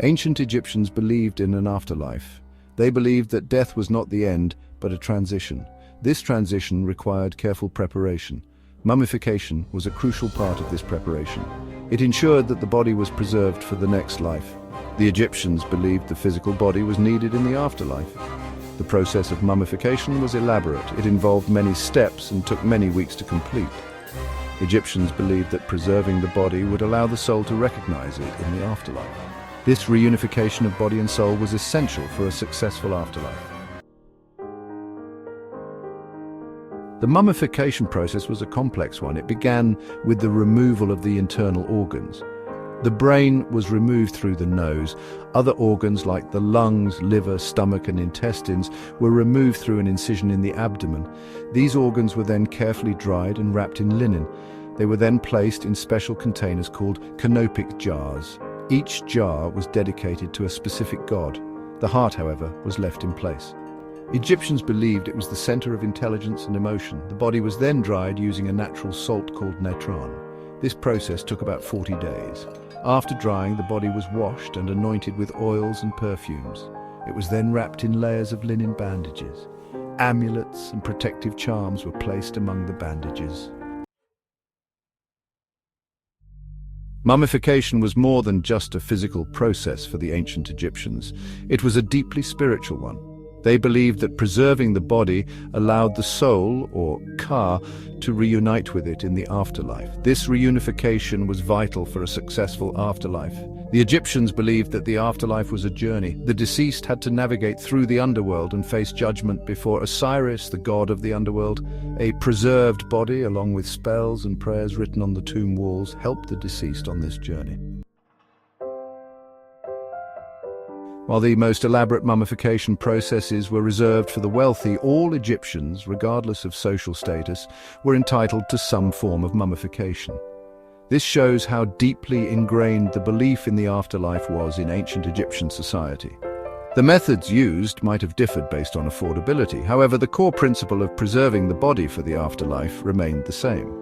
Ancient Egyptians believed in an afterlife. They believed that death was not the end, but a transition. This transition required careful preparation. Mummification was a crucial part of this preparation. It ensured that the body was preserved for the next life. The Egyptians believed the physical body was needed in the afterlife. The process of mummification was elaborate. It involved many steps and took many weeks to complete. Egyptians believed that preserving the body would allow the soul to recognize it in the afterlife. This reunification of body and soul was essential for a successful afterlife. The mummification process was a complex one. It began with the removal of the internal organs. The brain was removed through the nose. Other organs like the lungs, liver, stomach and intestines were removed through an incision in the abdomen. These organs were then carefully dried and wrapped in linen. They were then placed in special containers called canopic jars. Each jar was dedicated to a specific god. The heart, however, was left in place. Egyptians believed it was the center of intelligence and emotion. The body was then dried using a natural salt called natron. This process took about 40 days. After drying, the body was washed and anointed with oils and perfumes. It was then wrapped in layers of linen bandages. Amulets and protective charms were placed among the bandages. Mummification was more than just a physical process for the ancient Egyptians. It was a deeply spiritual one. They believed that preserving the body allowed the soul, or Ka, to reunite with it in the afterlife. This reunification was vital for a successful afterlife. The Egyptians believed that the afterlife was a journey. The deceased had to navigate through the underworld and face judgment before Osiris, the god of the underworld. A preserved body, along with spells and prayers written on the tomb walls, helped the deceased on this journey. While the most elaborate mummification processes were reserved for the wealthy, all Egyptians, regardless of social status, were entitled to some form of mummification. This shows how deeply ingrained the belief in the afterlife was in ancient Egyptian society. The methods used might have differed based on affordability. However, the core principle of preserving the body for the afterlife remained the same.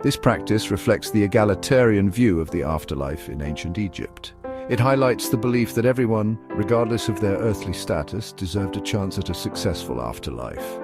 This practice reflects the egalitarian view of the afterlife in ancient Egypt. It highlights the belief that everyone, regardless of their earthly status, deserved a chance at a successful afterlife.